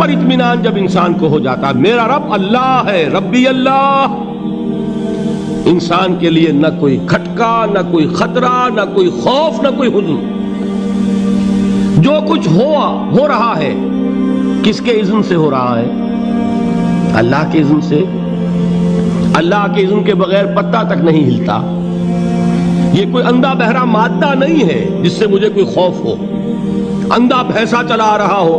पर इत्मीनान जब इंसान को हो जाता, मेरा रब अल्लाह है, रब्बी अल्लाह, इंसान के लिए न कोई खटका, न कोई खतरा, न कोई खौफ, न कोई हुज़्न। जो कुछ हो रहा है किसके इज़्न से हो रहा है? अल्लाह के इज़्न से। अल्लाह के इज़्न के बगैर पत्ता तक नहीं हिलता। ये कोई अंधा बहरा मादा नहीं है जिससे मुझे कोई खौफ हो। अंधा भैंसा चला आ रहा हो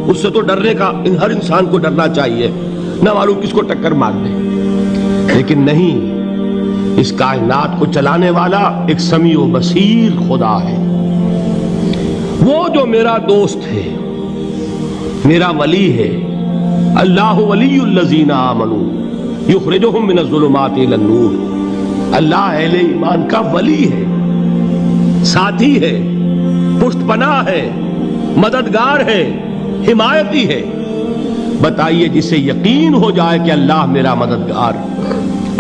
उससे तो डरने का हर इंसान को डरना चाहिए, न मालूम किसको टक्कर मार दे। लेकिन नहीं, इस कायनात को चलाने वाला एक समी व बसीर खुदा है। वो जो मेरा दोस्त है, मेरा वली है। अल्लाह वलियुल्लज़ीना आमनू युखरिजुहुम मिनज़्ज़ुलुमाति इलन-नूर। अल्लाह अहले ईमान का वली है, साथी है, पुष्टपनाह है, मददगार है, हिमायती है। बताइए, जिसे यकीन हो जाए कि अल्लाह मेरा मददगार,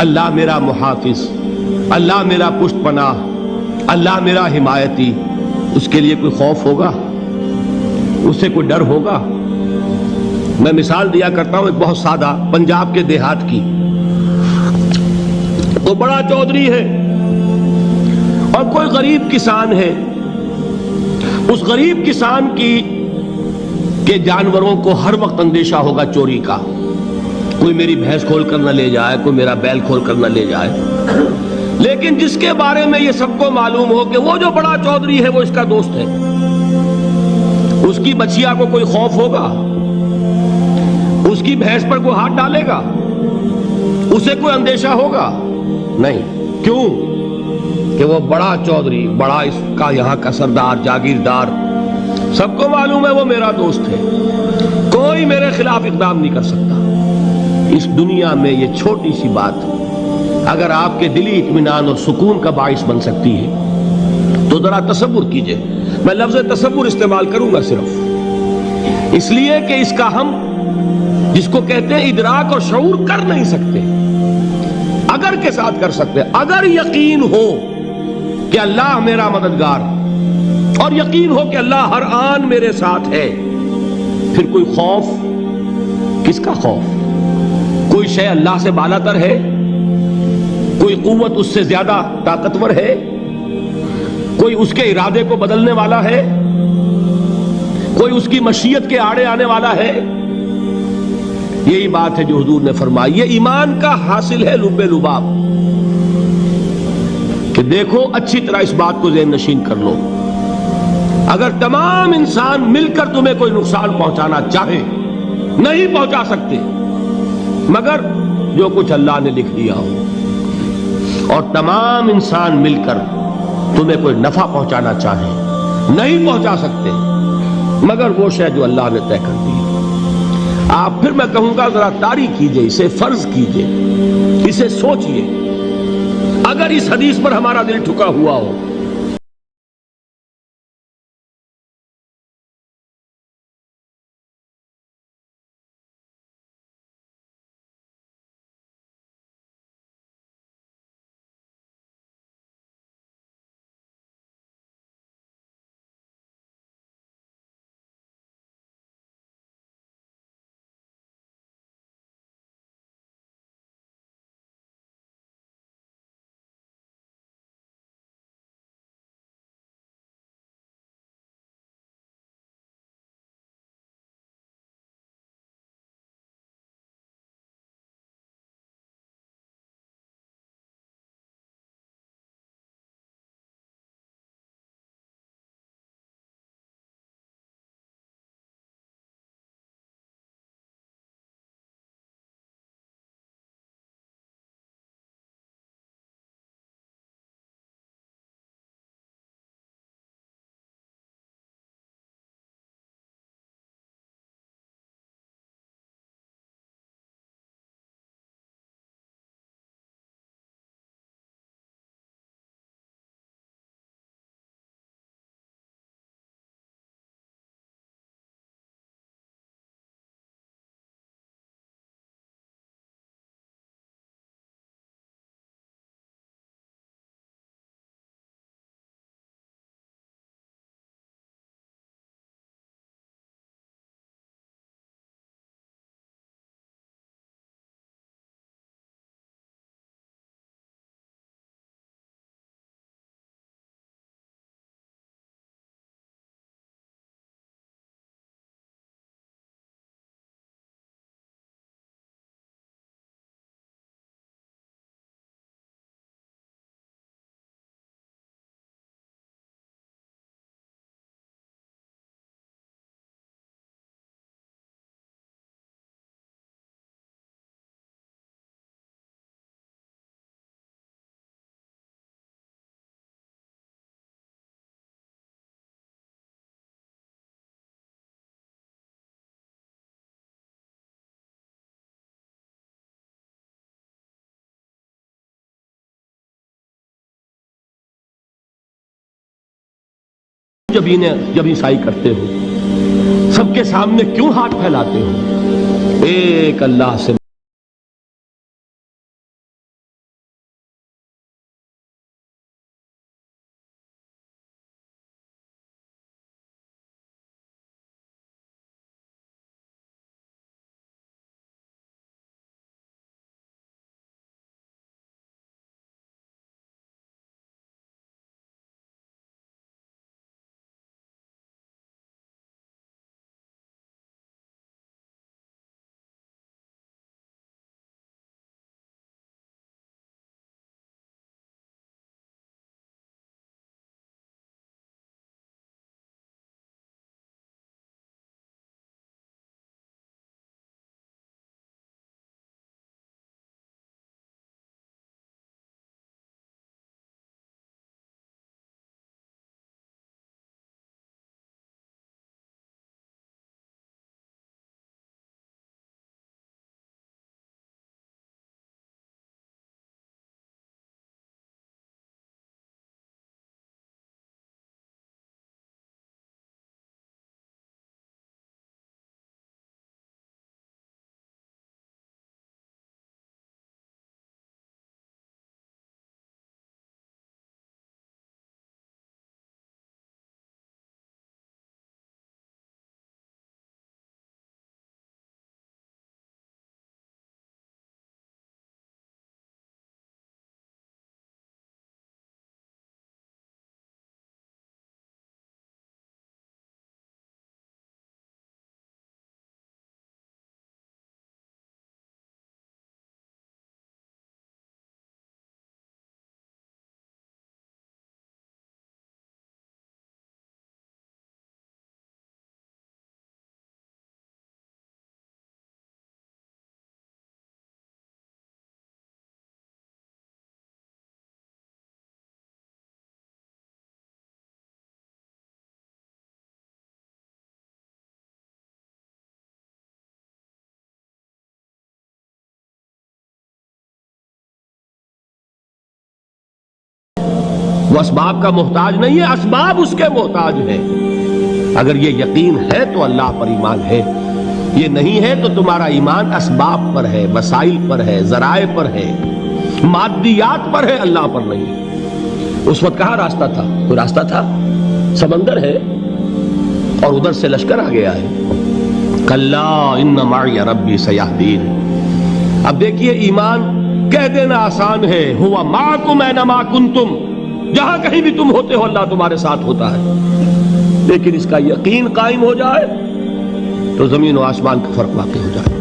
अल्लाह मेरा मुहाफिज, अल्लाह मेरा पुष्टपनाह, अल्लाह मेरा हिमायती, उसके लिए कोई खौफ होगा? उससे कोई डर होगा? मैं मिसाल दिया करता हूं एक बहुत सादा, पंजाब के देहात की। वो बड़ा चौधरी है और कोई गरीब किसान है। उस गरीब किसान के जानवरों को हर वक्त अंदेशा होगा चोरी का। कोई मेरी भैंस खोल कर न ले जाए, कोई मेरा बैल खोल कर न ले जाए। लेकिन जिसके बारे में ये सबको मालूम हो कि वो जो बड़ा चौधरी है वो इसका दोस्त है, उसकी बछिया को कोई खौफ होगा? उसकी भैंस पर कोई हाथ डालेगा? उसे कोई अंदेशा होगा? नहीं। क्यों? कि वो बड़ा चौधरी, बड़ा इसका यहां का सरदार, जागीरदार, सबको मालूम है वो मेरा दोस्त है, कोई मेरे खिलाफ इकदाम नहीं कर सकता। इस दुनिया में ये छोटी सी बात अगर आपके दिली इत्मीनान और सुकून का बाइस बन सकती है तो जरा तसव्वुर कीजिए। मैं लफ्ज़ तसव्वुर इस्तेमाल करूंगा सिर्फ इसलिए कि इसका हम जिसको कहते हैं इदराक और शऊर कर नहीं सकते, अगर के साथ कर सकते। अगर यकीन हो कि अल्लाह मेरा मददगार और यकीन हो कि अल्लाह हर आन मेरे साथ है, फिर कोई खौफ, किसका खौफ? कोई शय अल्लाह से बालातर है? कोई कुव्वत उससे ज्यादा ताकतवर है? कोई उसके इरादे को बदलने वाला है? कोई उसकी मशीयत के आड़े आने वाला है? यही बात है जो हुजूर ने फरमाई। ये ईमान का हासिल है लुब्बे लुबाब, कि देखो अच्छी तरह इस बात को ज़हन नशीन कर लो। अगर तमाम इंसान मिलकर तुम्हें कोई नुकसान पहुंचाना चाहे, नहीं पहुंचा सकते मगर जो कुछ अल्लाह ने लिख दिया हो, और तमाम इंसान मिलकर तुम्हें कोई नफा पहुंचाना चाहे, नहीं पहुंचा सकते मगर वो शय जो अल्लाह ने तय कर दी। आप फिर मैं कहूंगा जरा तारी कीजिए, इसे फर्ज कीजिए, इसे सोचिए। अगर इस हदीस पर हमारा दिल ठुका हुआ हो जब ईसाई करते हो? सबके सामने क्यों हाथ फैलाते हो? एक अल्लाह से वो असबाब का मोहताज नहीं है, असबाब उसके मोहताज है। अगर ये यकीन है तो अल्लाह पर ईमान है, ये नहीं है तो तुम्हारा ईमान असबाब पर है, वसाइल पर है, जराए पर है, मादियात पर है, अल्लाह पर नहीं। उस वक्त कहां रास्ता था? कोई रास्ता था? समंदर है और उधर से लश्कर आ गया है। कल्ला इन्ना माई रब्बी सयहदीन। अब देखिए, ईमान कह देना आसान है, हुवा माकुम ऐनमा कुंतुम, जहां कहीं भी तुम होते हो अल्लाह तुम्हारे साथ होता है। लेकिन इसका यकीन कायम हो जाए तो जमीन और आसमान का फर्क वाकई हो जाए।